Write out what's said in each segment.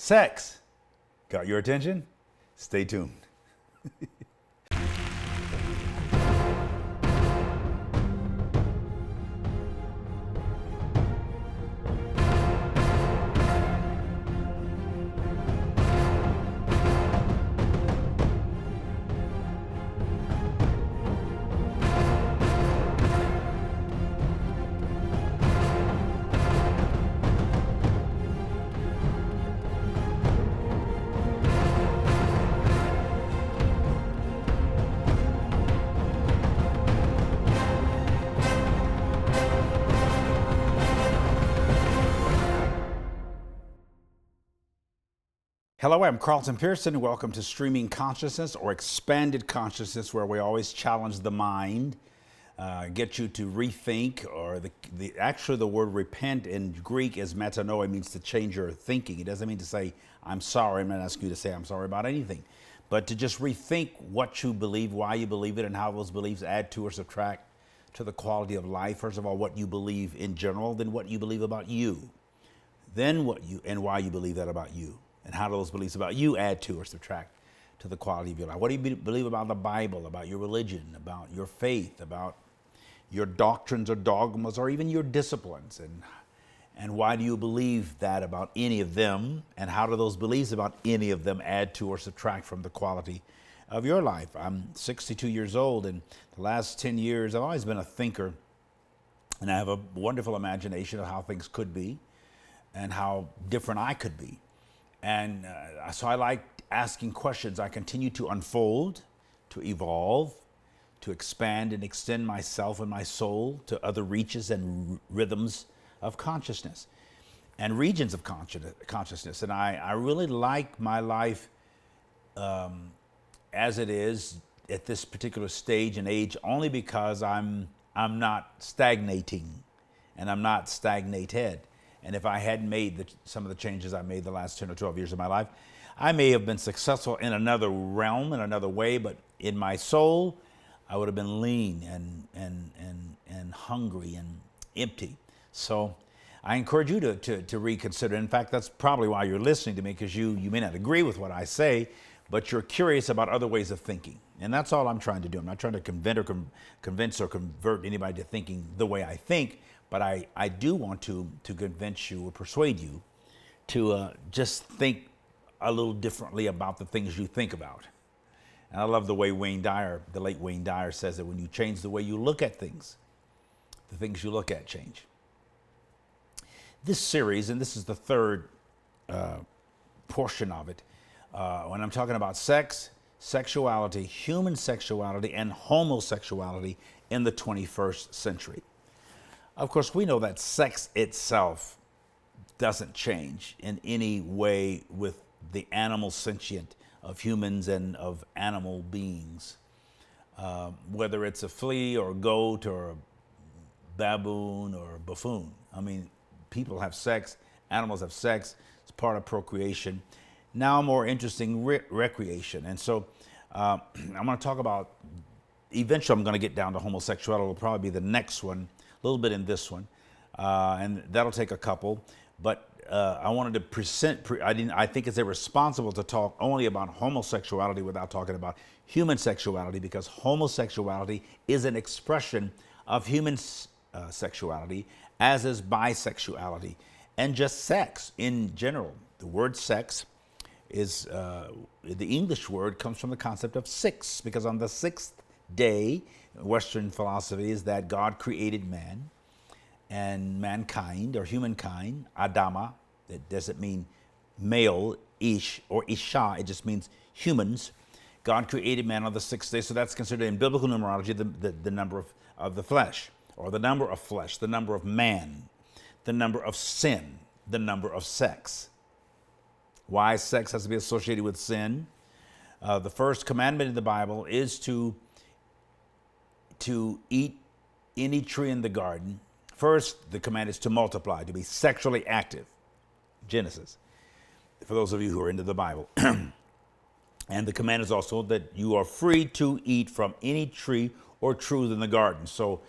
Sex. Got your attention? Stay tuned. Hello, I'm Carlton Pearson. Welcome to Streaming Consciousness or Expanded Consciousness, where we always challenge the mind, get you to rethink, or actually the word repent in Greek is metanoia, means to change your thinking. It doesn't mean to say, I'm sorry. I'm not asking you to say I'm sorry about anything, but to just rethink what you believe, why you believe it, and how those beliefs add to or subtract to the quality of life. First of all, what you believe in general, then what you believe about you, then what you and why you believe that about you. And how do those beliefs about you add to or subtract to the quality of your life? What do you believe about the Bible, about your religion, about your faith, about your doctrines or dogmas, or even your disciplines? And why do you believe that about any of them? And how do those beliefs about any of them add to or subtract from the quality of your life? I'm 62 years old, and the last 10 years, I've always been a thinker. And I have a wonderful imagination of how things could be and how different I could be. And so I like asking questions. I continue to unfold, to evolve, to expand and extend myself and my soul to other reaches and rhythms of consciousness and regions of consciousness. And I really like my life as it is at this particular stage and age, only because I'm not stagnating and I'm not stagnated. And if I hadn't made some of the changes I made the last 10 or 12 years of my life, I may have been successful in another realm, in another way, but in my soul, I would have been lean and hungry and empty. So I encourage you to reconsider. In fact, that's probably why you're listening to me, because you may not agree with what I say, but you're curious about other ways of thinking. And that's all I'm trying to do. I'm not trying to convince or convert anybody to thinking the way I think. But I do want to convince you or persuade you to just think a little differently about the things you think about. And I love the way the late Wayne Dyer says that when you change the way you look at things, the things you look at change. This series, and this is the third portion of it, when I'm talking about sex, sexuality, human sexuality, and homosexuality in the 21st century. Of course, we know that sex itself doesn't change in any way with the animal sentient of humans and of animal beings. Whether it's a flea or a goat or a baboon or a buffoon. I mean, people have sex, animals have sex, it's part of procreation. Now more interesting, recreation. And so I'm going to talk about, eventually I'm going to get down to homosexuality. It'll probably be the next one. A little bit in this one, and that'll take a couple. But I wanted to present. I think it's irresponsible to talk only about homosexuality without talking about human sexuality, because homosexuality is an expression of human sexuality, as is bisexuality, and just sex in general. The word sex is the English word comes from the concept of six, because on the sixth day, Western philosophy is that God created man and mankind, or humankind, Adama. That doesn't mean male, ish, or isha. It just means humans. God created man on the sixth day, so that's considered in biblical numerology the number of the flesh, or the number of flesh, the number of man, the number of sin, the number of sex. Why sex has to be associated with sin? The first commandment in the Bible is to eat any tree in the garden. First, the command is to multiply, to be sexually active. Genesis, for those of you who are into the Bible. And the command is also that you are free to eat from any tree or truth in the garden. So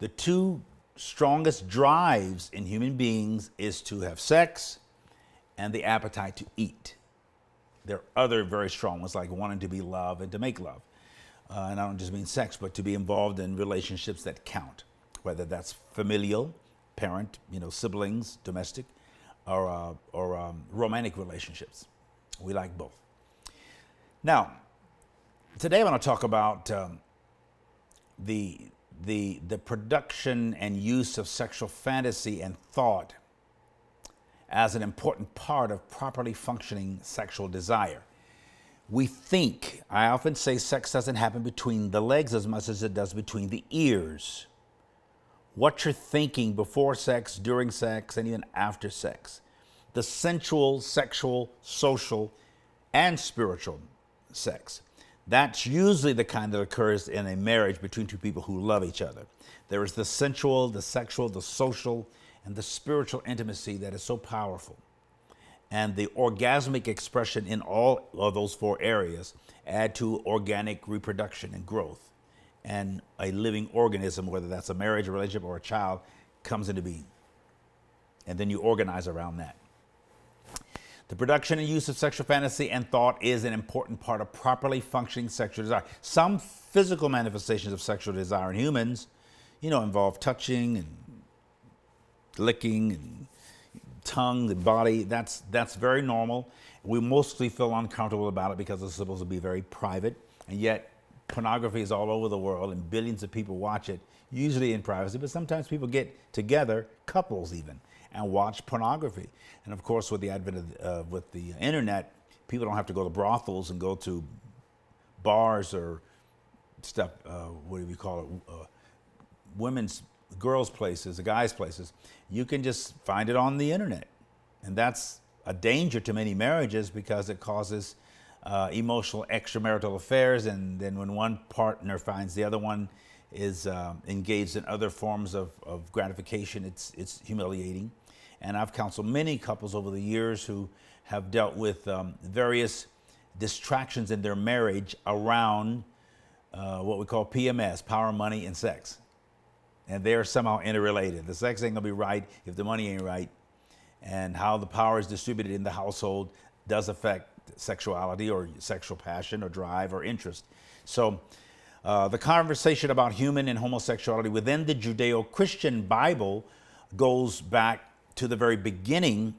the two strongest drives in human beings is to have sex and the appetite to eat. There are other very strong ones, like wanting to be loved and to make love. And I don't just mean sex, but to be involved in relationships that count, whether that's familial, parent, siblings, domestic, or romantic relationships. We like both. Now, today I want to talk about the production and use of sexual fantasy and thought as an important part of properly functioning sexual desire. I often say sex doesn't happen between the legs as much as it does between the ears. What you're thinking before sex, during sex, and even after sex. The sensual, sexual, social, and spiritual sex. That's usually the kind that occurs in a marriage between two people who love each other. There is the sensual, the sexual, the social, and the spiritual intimacy that is so powerful. And the orgasmic expression in all of those four areas add to organic reproduction and growth. And a living organism, whether that's a marriage, a relationship, or a child, comes into being. And then you organize around that. The production and use of sexual fantasy and thought is an important part of properly functioning sexual desire. Some physical manifestations of sexual desire in humans, involve touching and licking and tongue, the body. That's very normal. We mostly feel uncomfortable about it because it's supposed to be very private. And yet, pornography is all over the world and billions of people watch it, usually in privacy. But sometimes people get together, couples even, and watch pornography. And of course, with the advent of with the internet, people don't have to go to brothels and go to bars or stuff. What do we call it? Girls' places, the guys' places. You can just find it on the internet, and that's a danger to many marriages because it causes emotional extramarital affairs. And then when one partner finds the other one is engaged in other forms of gratification, it's humiliating. And I've counseled many couples over the years who have dealt with various distractions in their marriage around what we call PMS, power, money, and sex. And they're somehow interrelated. The sex ain't gonna be right if the money ain't right. And how the power is distributed in the household does affect sexuality or sexual passion or drive or interest. So the conversation about human and homosexuality within the Judeo-Christian Bible goes back to the very beginning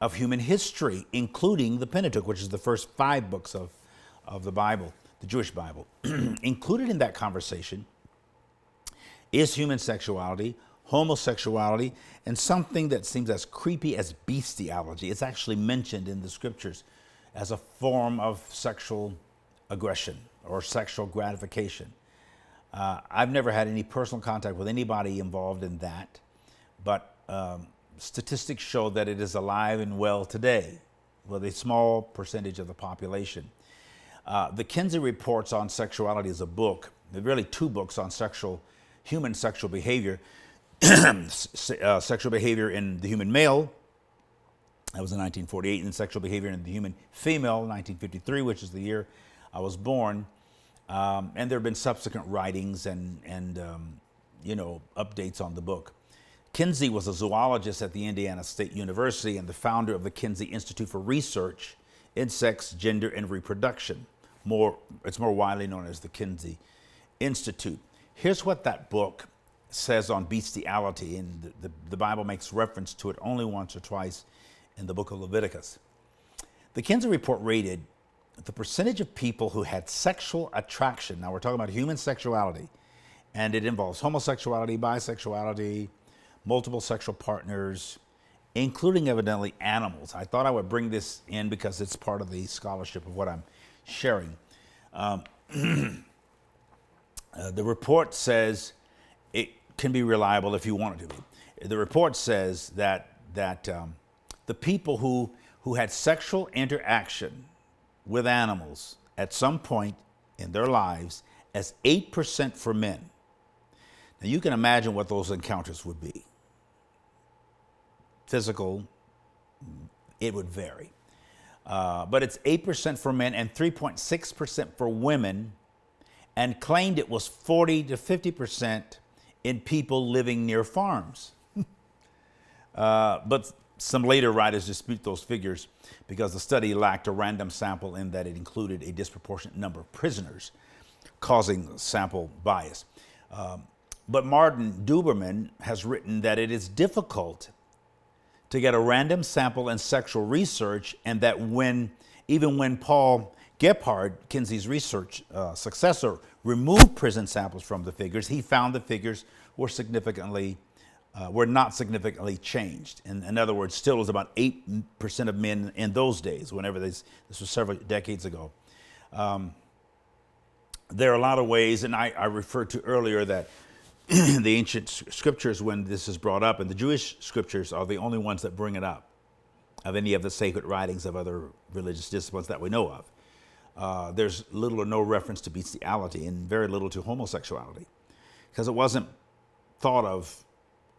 of human history, including the Pentateuch, which is the first 5 books of the Bible, the Jewish Bible. Included in that conversation is human sexuality, homosexuality, and something that seems as creepy as bestiality. It's actually mentioned in the scriptures as a form of sexual aggression or sexual gratification. I've never had any personal contact with anybody involved in that, but statistics show that it is alive and well today with a small percentage of the population. The Kinsey Reports on Sexuality is a book. There are really 2 books on human sexual behavior. Sexual behavior in the human male, that was in 1948, and sexual behavior in the human female, 1953, which is the year I was born. And there have been subsequent writings and updates on the book. Kinsey was a zoologist at the Indiana State University and the founder of the Kinsey Institute for Research in Sex, Gender, and Reproduction. It's more widely known as the Kinsey Institute. Here's what that book says on bestiality, and the Bible makes reference to it only once or twice in the book of Leviticus. The Kinsey Report rated the percentage of people who had sexual attraction. Now we're talking about human sexuality, and it involves homosexuality, bisexuality, multiple sexual partners, including evidently animals. I thought I would bring this in because it's part of the scholarship of what I'm sharing. The report says it can be reliable if you want it to be. The report says that the people who had sexual interaction with animals at some point in their lives, as 8% for men. Now you can imagine what those encounters would be. Physical, it would vary. But it's 8% for men and 3.6% for women, and claimed it was 40 to 50% in people living near farms. But Some later writers dispute those figures because the study lacked a random sample in that it included a disproportionate number of prisoners, causing sample bias. But Martin Duberman has written that it is difficult to get a random sample in sexual research, and that even when Paul Gebhard, Kinsey's research successor, removed prison samples from the figures, he found the figures were not significantly changed. In other words, still it was about 8% of men in those days, whenever this was several decades ago. There are a lot of ways, and I referred to earlier that the ancient scriptures, when this is brought up, and the Jewish scriptures are the only ones that bring it up of any of the sacred writings of other religious disciplines that we know of. There's little or no reference to bestiality and very little to homosexuality, because it wasn't thought of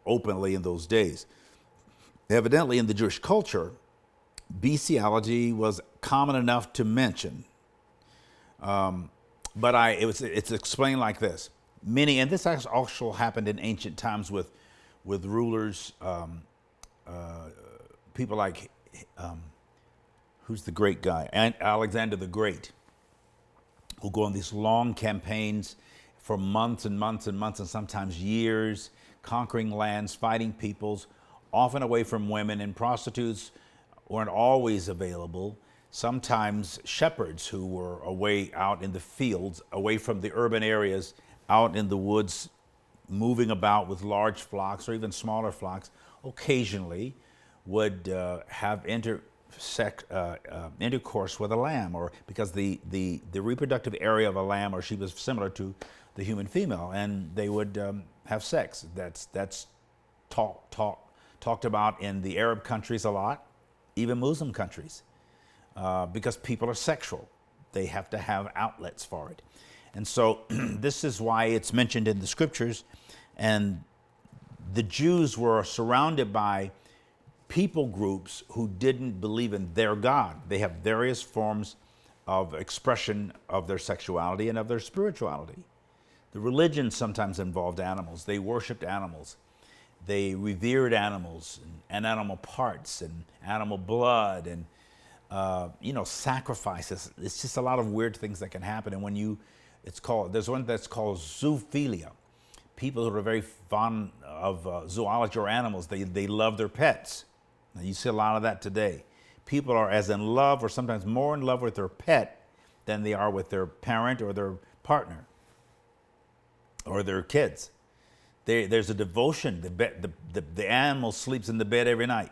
openly in those days. Evidently, in the Jewish culture, bestiality was common enough to mention. But it's explained like this. And this also happened in ancient times with rulers, people like, who's the great guy? Alexander the Great, who go on these long campaigns for months and months and months and sometimes years, conquering lands, fighting peoples, often away from women, and prostitutes weren't always available. Sometimes shepherds who were away out in the fields, away from the urban areas, out in the woods, moving about with large flocks or even smaller flocks, occasionally would have intercourse with a lamb, or because the reproductive area of a lamb or sheep was similar to the human female, and they would have sex. That's talked about in the Arab countries a lot, even Muslim countries, because people are sexual. They have to have outlets for it. And so this is why it's mentioned in the scriptures. And the Jews were surrounded by people groups who didn't believe in their God. They have various forms of expression of their sexuality and of their spirituality. The religion sometimes involved animals. They worshiped animals. They revered animals and animal parts and animal blood and sacrifices. It's just a lot of weird things that can happen. And there's one that's called zoophilia. People who are very fond of zoology or animals, they love their pets. Now, you see a lot of that today. People are as in love, or sometimes more in love with their pet than they are with their parent or their partner or their kids. There's a devotion. The animal sleeps in the bed every night.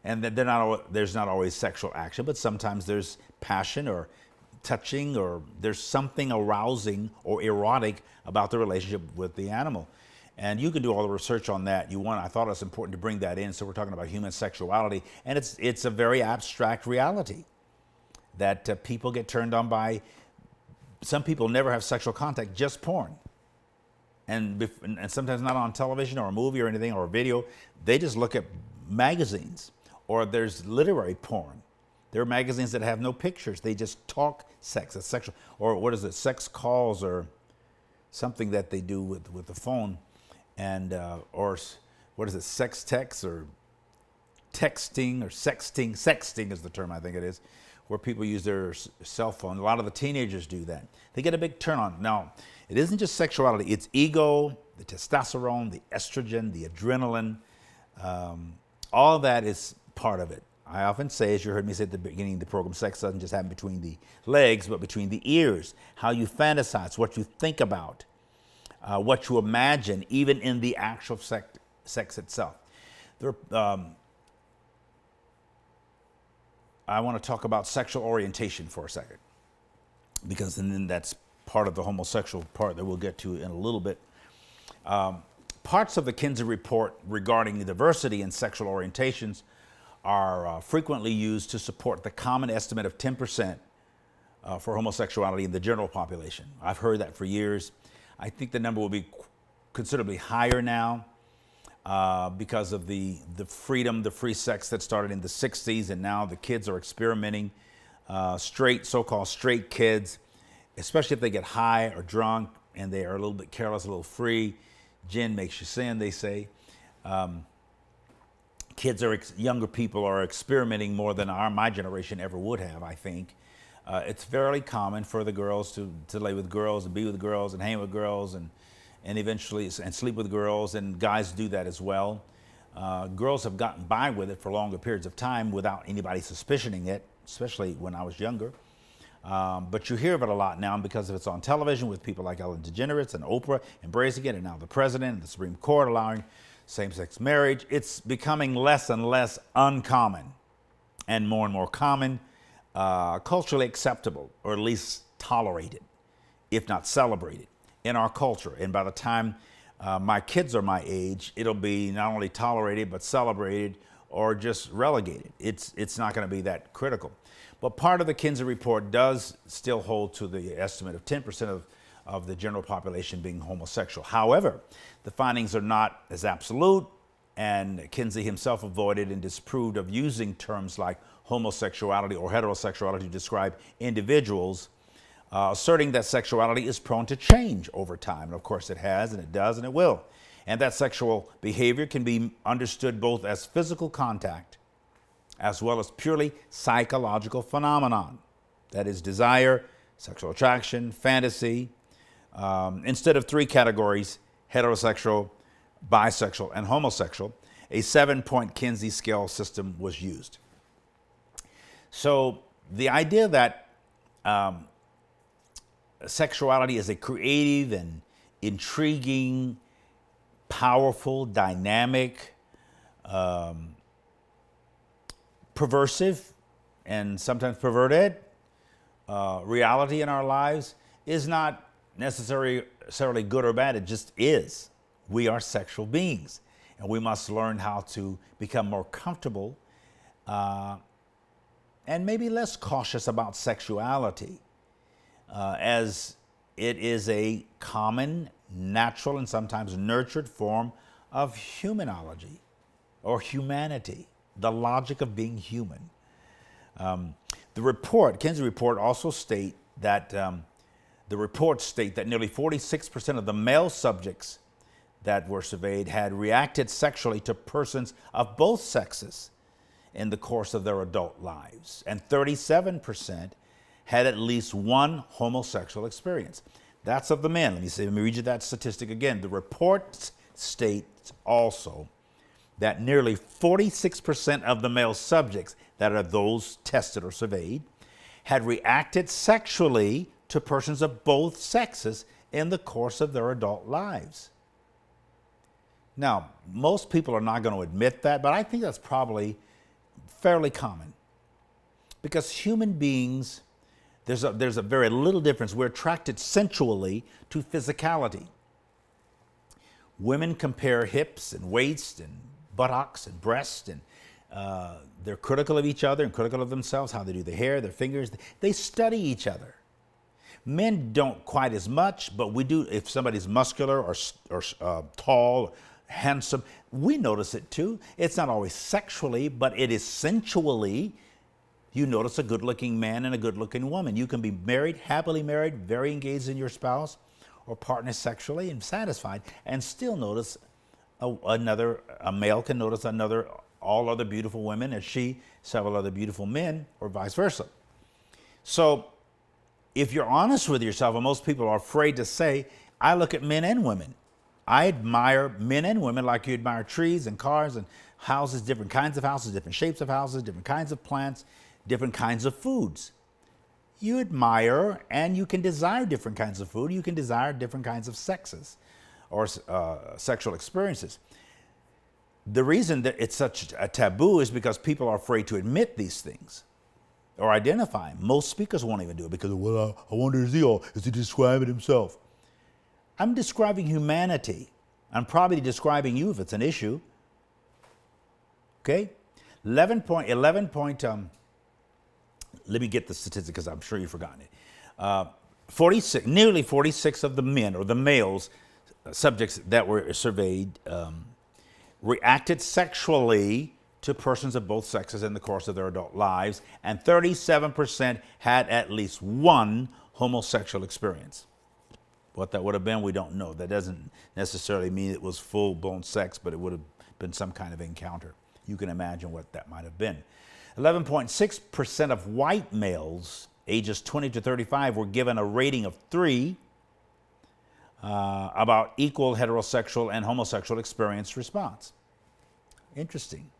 And there's not always sexual action, but sometimes there's passion or touching, or there's something arousing or erotic about the relationship with the animal. And you can do all the research on that you want. I thought it was important to bring that in. So we're talking about human sexuality, and it's a very abstract reality that people get turned on by. Some people never have sexual contact, just porn. And sometimes not on television or a movie or anything or a video. They just look at magazines, or there's literary porn. There are magazines that have no pictures. They just talk sex. It's sexual. Or what is it? Sex calls, or something that they do with the phone. And or what is it? Sex text or texting or sexting. Sexting is the term, I think it is, where people use their cell phone. A lot of the teenagers do that. They get a big turn on. Now, it isn't just sexuality. It's ego, the testosterone, the estrogen, the adrenaline. All that is part of it. I often say, as you heard me say at the beginning of the program, sex doesn't just happen between the legs, but between the ears. How you fantasize, what you think about, what you imagine, even in the actual sex itself. I want to talk about sexual orientation for a second, because then that's part of the homosexual part that we'll get to in a little bit. Parts of the Kinsey report regarding the diversity in sexual orientations are frequently used to support the common estimate of 10% for homosexuality in the general population. I've heard that for years. I think the number will be considerably higher now because of the freedom, the free sex that started in the 60s, and now the kids are experimenting. So-called straight kids, especially if they get high or drunk and they are a little bit careless, a little free. Gin makes you sin, they say. kids are, younger people are experimenting more than my generation ever would have, I think. It's fairly common for the girls to lay with girls and be with girls and hang with girls and eventually and sleep with girls, and guys do that as well. Girls have gotten by with it for longer periods of time without anybody suspicioning it, especially when I was younger. But you hear of it a lot now because it's on television with people like Ellen DeGeneres and Oprah embracing it, and now the president and the Supreme Court allowing same-sex marriage. It's becoming less and less uncommon and more common, culturally acceptable, or at least tolerated, if not celebrated, in our culture. And by the time my kids are my age, it'll be not only tolerated but celebrated or just relegated. It's not going to be that critical. But part of the Kinsey report does still hold to the estimate of 10% of the general population being homosexual. However, the findings are not as absolute, and Kinsey himself avoided and disapproved of using terms like homosexuality or heterosexuality to describe individuals, asserting that sexuality is prone to change over time. And of course it has, and it does, and it will. And that sexual behavior can be understood both as physical contact as well as purely psychological phenomenon. That is desire, sexual attraction, fantasy. Instead of three categories, heterosexual, bisexual, and homosexual, a 7-point Kinsey scale system was used. So the idea that sexuality is a creative and intriguing, powerful, dynamic, perversive, and sometimes perverted reality in our lives is not necessarily good or bad. It just is. We are sexual beings, and we must learn how to become more comfortable and maybe less cautious about sexuality, as it is a common, natural, and sometimes nurtured form of humanology or humanity, the logic of being human. The Kinsey report also state that nearly 46% of the male subjects that were surveyed had reacted sexually to persons of both sexes in the course of their adult lives, and 37% had at least one homosexual experience. That's of the men. Let me read you that statistic again. The report states also that nearly 46% of the male subjects, that are those tested or surveyed, had reacted sexually to persons of both sexes in the course of their adult lives. Now, most people are not going to admit that, but I think that's probably fairly common, because human beings, there's a very little difference. We're attracted sensually to physicality. Women compare hips and waist and buttocks and breasts, and they're critical of each other and critical of themselves, how they do their hair, their fingers. They study each other. Men don't quite as much, but we do. If somebody's muscular or tall, handsome, we notice it too. It's not always sexually, but it is sensually. You notice a good-looking man and a good-looking woman. You can be married, happily married, very engaged in your spouse or partner sexually and satisfied, and still notice a male can notice all other beautiful women, and several other beautiful men, or vice versa. So if you're honest with yourself, and most people are afraid to say, I look at men and women. I admire men and women like you admire trees and cars and houses, different kinds of houses, different shapes of houses, different kinds of plants, different kinds of foods. You admire and you can desire different kinds of food. You can desire different kinds of sexes or sexual experiences. The reason that it's such a taboo is because people are afraid to admit these things or identify them. Most speakers won't even do it because, well, I wonder, is he describing himself? I'm describing humanity. I'm probably describing you if it's an issue. Okay? 11 point, let me get the statistic because I'm sure you've forgotten it. Nearly 46 of the men, or the males, subjects that were surveyed, reacted sexually to persons of both sexes in the course of their adult lives, and 37% had at least one homosexual experience. What that would have been, we don't know. That doesn't necessarily mean it was full-blown sex, but it would have been some kind of encounter. You can imagine what that might have been. 11.6% of white males ages 20 to 35 were given a rating of 3 about equal heterosexual and homosexual experience response. Interesting.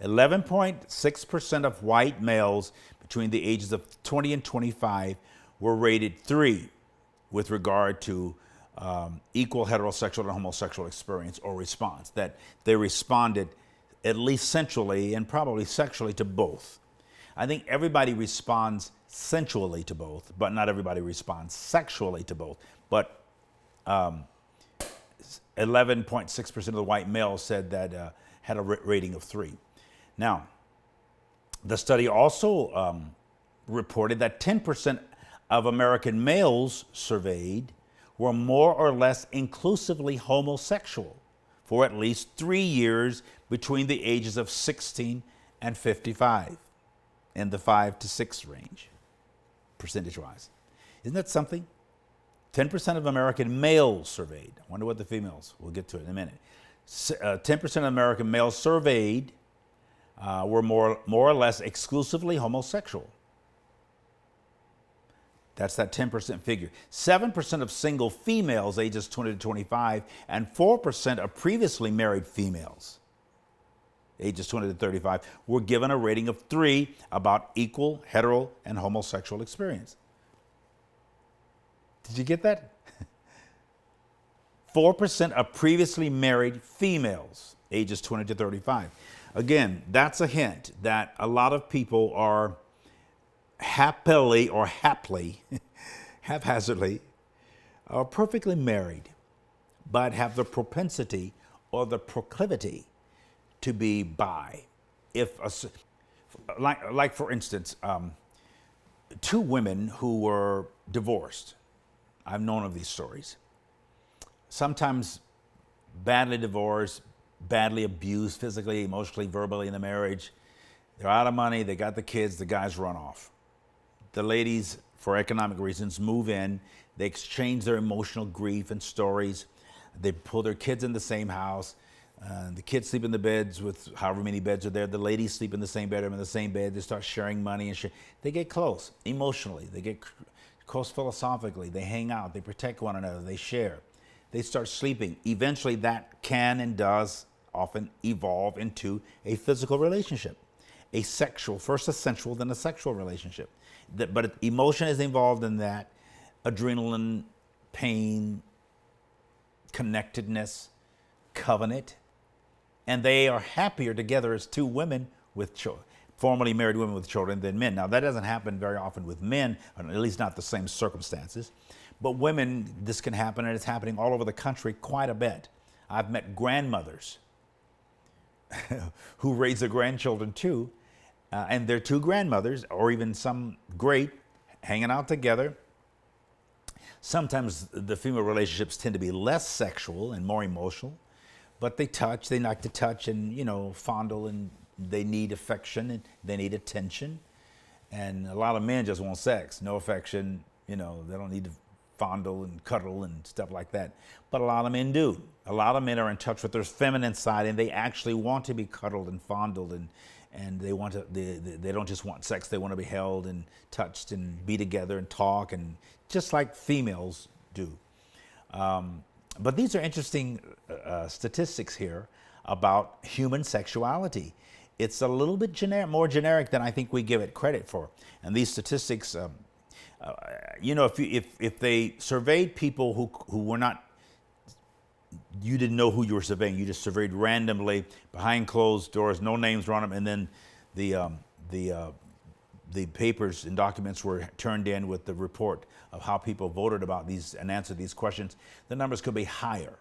11.6% of white males between the ages of 20 and 25 were rated 3 with regard to equal heterosexual and homosexual experience or response, that they responded at least sensually and probably sexually to both. I think everybody responds sensually to both, but not everybody responds sexually to both. But 11.6% of the white males said that had a rating of 3. Now, the study also reported that 10% of American males surveyed were more or less inclusively homosexual for at least 3 years between the ages of 16 and 55, in the 5 to 6 range, percentage-wise. Isn't that something? 10% of American males surveyed. I wonder what the females, we'll get to it in a minute. 10% of American males surveyed were more or less exclusively homosexual. That's that 10% figure. 7% of single females ages 20 to 25 and 4% of previously married females ages 20 to 35 were given a rating of 3 about equal hetero and homosexual experience. Did you get that? 4% of previously married females ages 20 to 35. Again, that's a hint that a lot of people are happily or haphazardly, are perfectly married, but have the propensity or the proclivity to be bi. Like for instance, 2 women who were divorced. I've known of these stories. Sometimes badly divorced, badly abused physically, emotionally, verbally in the marriage. They're out of money, they got the kids, the guys run off. The ladies, for economic reasons, move in. They exchange their emotional grief and stories. They pull their kids in the same house. The kids sleep in the beds with however many beds are there. The ladies sleep in the same bedroom, in the same bed. They start sharing money and they get close emotionally. They get close philosophically. They hang out. They protect one another. They share. They start sleeping. Eventually, that can and does often evolve into a physical relationship, a sexual, first a sensual, then a sexual relationship. But emotion is involved in that, adrenaline, pain, connectedness, covenant, and they are happier together as 2 women with children, formerly married women with children, than men. Now, that doesn't happen very often with men, or at least not the same circumstances. But women, this can happen, and it's happening all over the country quite a bit. I've met grandmothers who raise their grandchildren too, and their 2 grandmothers, or even some great, hanging out together. Sometimes the female relationships tend to be less sexual and more emotional, but they touch, they like to touch and, fondle, and they need affection and they need attention. And a lot of men just want sex, no affection, they don't need to fondle and cuddle and stuff like that. But a lot of men do. A lot of men are in touch with their feminine side, and they actually want to be cuddled and fondled, and they want to. They don't just want sex. They want to be held and touched and be together and talk, and just like females do. But these are interesting statistics here about human sexuality. It's a little bit more generic than I think we give it credit for. And these statistics. If they surveyed people who were not, you didn't know who you were surveying. You just surveyed randomly behind closed doors, no names were on them, and then the papers and documents were turned in with the report of how people voted about these and answered these questions. The numbers could be higher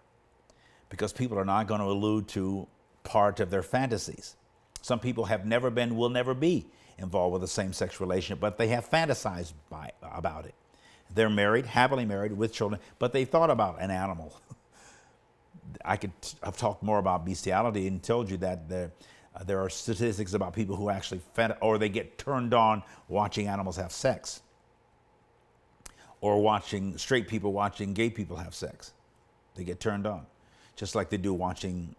because people are not going to allude to part of their fantasies. Some people have never been, will never be involved with a same-sex relationship, but they have fantasized about it. They're married, happily married with children, but they thought about an animal. I've talked more about bestiality and told you that there are statistics about people who actually or they get turned on watching animals have sex, or watching straight people watching gay people have sex. They get turned on, just like they do watching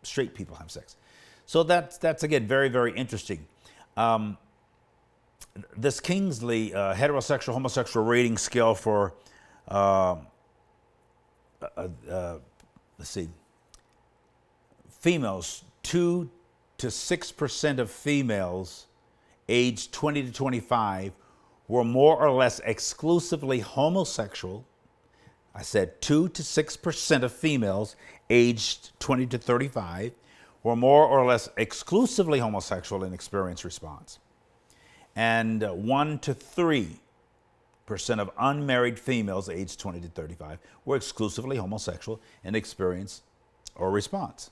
straight people have sex. So that's again very, very interesting. This Kingsley heterosexual homosexual rating scale for let's see, females, 2 to 6% of females aged 20 to 25 were more or less exclusively homosexual. I said 2 to 6% of females aged 20 to 35 were more or less exclusively homosexual in experience response. And 1 to 3% of unmarried females aged 20 to 35 were exclusively homosexual in experience or response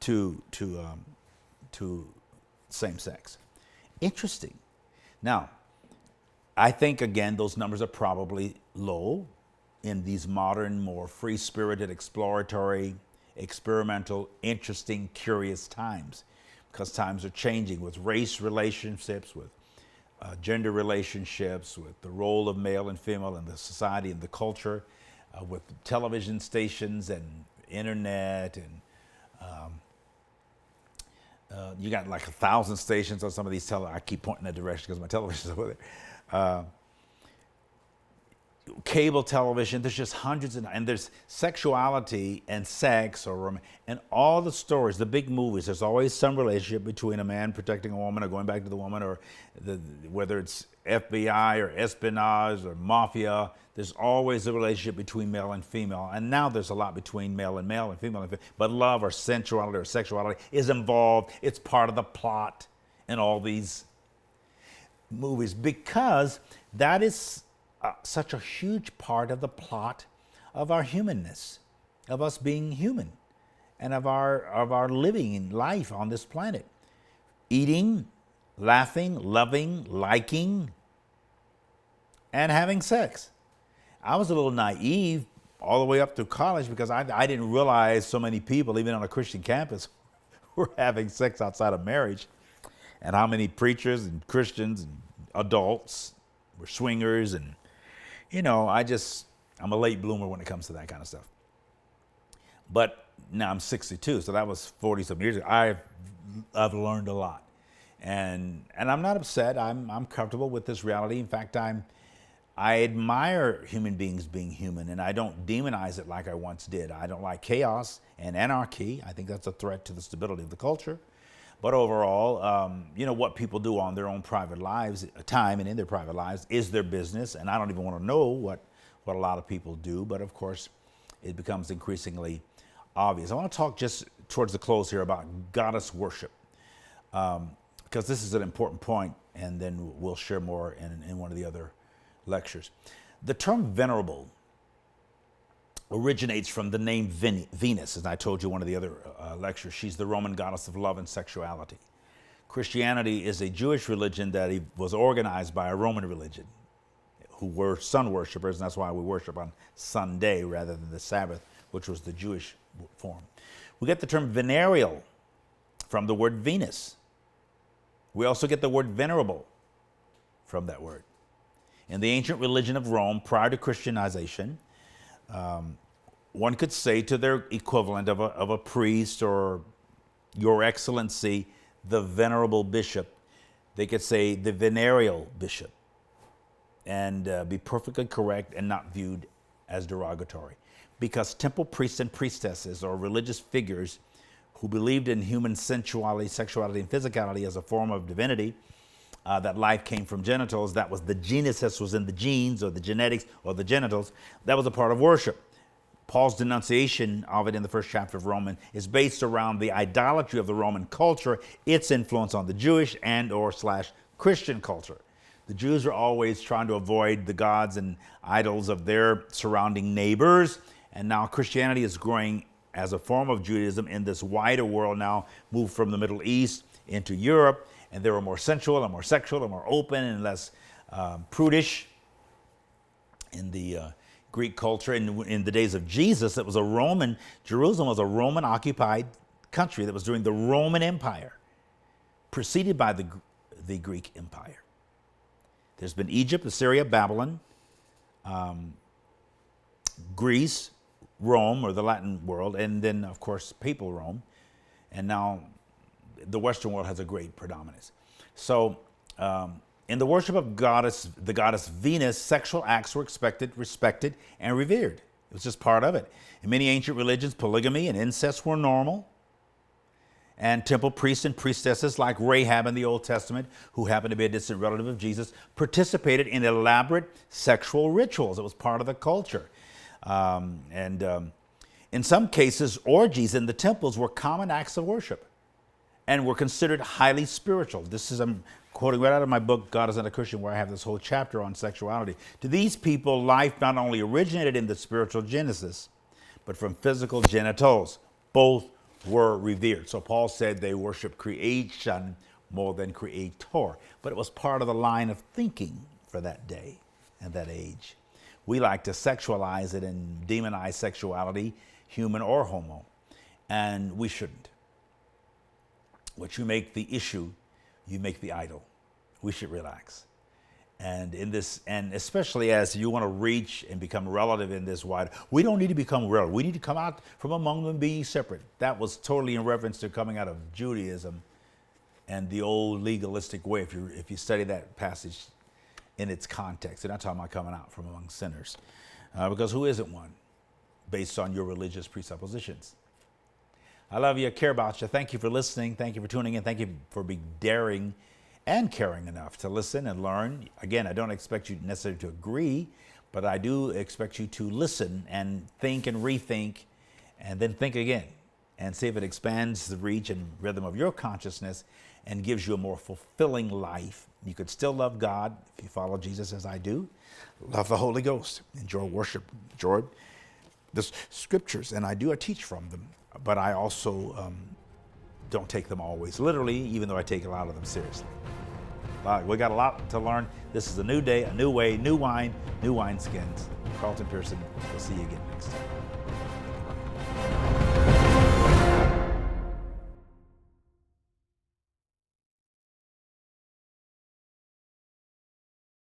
to same sex. Interesting. Now, I think again those numbers are probably low in these modern, more free-spirited, exploratory, experimental, interesting, curious times, because times are changing with race relationships, with gender relationships, with the role of male and female in the society and the culture, with television stations and internet, and you got like 1,000 stations on some of these I keep pointing that direction because my television's over there. Cable television, there's just hundreds, and there's sexuality and sex and all the stories, the big movies, there's always some relationship between a man protecting a woman or going back to the woman, or whether it's FBI or espionage or mafia, there's always a relationship between male and female. And now there's a lot between male and female, but love or sensuality or sexuality is involved. It's part of the plot in all these movies, because that is such a huge part of the plot of our humanness, of us being human, and of our living life on this planet. Eating, laughing, loving, liking, and having sex. I was a little naive all the way up through college because I didn't realize so many people, even on a Christian campus, were having sex outside of marriage, and how many preachers and Christians and adults were swingers. And I'm a late bloomer when it comes to that kind of stuff. But now I'm 62, so that was 40-some years ago. I've learned a lot, and I'm not upset. I'm comfortable with this reality. In fact, I admire human beings being human, and I don't demonize it like I once did. I don't like chaos and anarchy. I think that's a threat to the stability of the culture. But overall, what people do on their own private lives, time and in their private lives, is their business. And I don't even want to know what a lot of people do. But of course, it becomes increasingly obvious. I want to talk just towards the close here about goddess worship, because this is an important point, and then we'll share more in one of the other lectures. The term venerable originates from the name Venus, as I told you in one of the other lectures. She's the Roman goddess of love and sexuality. Christianity is a Jewish religion that was organized by a Roman religion, who were sun worshipers, and that's why we worship on Sunday rather than the Sabbath, which was the Jewish form. We get the term venereal from the word Venus. We also get the word venerable from that word. In the ancient religion of Rome, prior to Christianization, one could say to their equivalent of a priest, or Your Excellency, the Venerable Bishop, they could say the venereal bishop, and be perfectly correct and not viewed as derogatory. Because temple priests and priestesses, or religious figures who believed in human sensuality, sexuality, and physicality as a form of divinity, that life came from genitals, that was the genesis, was in the genes or the genetics or the genitals, that was a part of worship. Paul's denunciation of it in the first chapter of Romans is based around the idolatry of the Roman culture, its influence on the Jewish / Christian culture. The Jews are always trying to avoid the gods and idols of their surrounding neighbors, and now Christianity is growing as a form of Judaism in this wider world, now moved from the Middle East into Europe, and they were more sensual and more sexual and more open and less prudish in the Greek culture. In the days of Jesus, Jerusalem was a Roman occupied country that was during the Roman Empire, preceded by the Greek Empire. There's been Egypt, Assyria, Babylon, Greece, Rome, or the Latin world, and then, of course, papal Rome. And now the Western world has a great predominance. So in the worship of the goddess Venus, sexual acts were expected, respected, and revered. It was just part of it. In many ancient religions, polygamy and incest were normal. And temple priests and priestesses like Rahab in the Old Testament, who happened to be a distant relative of Jesus, participated in elaborate sexual rituals. It was part of the culture. In some cases, orgies in the temples were common acts of worship and were considered highly spiritual. I'm quoting right out of my book, God Is Not a Christian, where I have this whole chapter on sexuality. To these people, life not only originated in the spiritual genesis, but from physical genitals. Both were revered. So Paul said they worship creation more than creator. But it was part of the line of thinking for that day and that age. We like to sexualize it and demonize sexuality, human or homo, and we shouldn't. What you make the issue, you make the idol. We should relax. And in this, and especially as you want to reach and become relative in this wide, we don't need to become relative. We need to come out from among them and be separate. That was totally in reference to coming out of Judaism and the old legalistic way. If you study that passage in its context, and I'm talking about coming out from among sinners, because who isn't one, based on your religious presuppositions? I love you. I care about you. Thank you for listening. Thank you for tuning in. Thank you for being daring and caring enough to listen and learn. Again, I don't expect you necessarily to agree, but I do expect you to listen and think and rethink and then think again and see if it expands the reach and rhythm of your consciousness and gives you a more fulfilling life. You could still love God if you follow Jesus as I do, love the Holy Ghost, enjoy worship, enjoy the scriptures, and I teach from them, but I also don't take them always literally, even though I take a lot of them seriously. We got a lot to learn. This is a new day, a new way, new wine, new wineskins. Carlton Pearson. We'll see you again next time.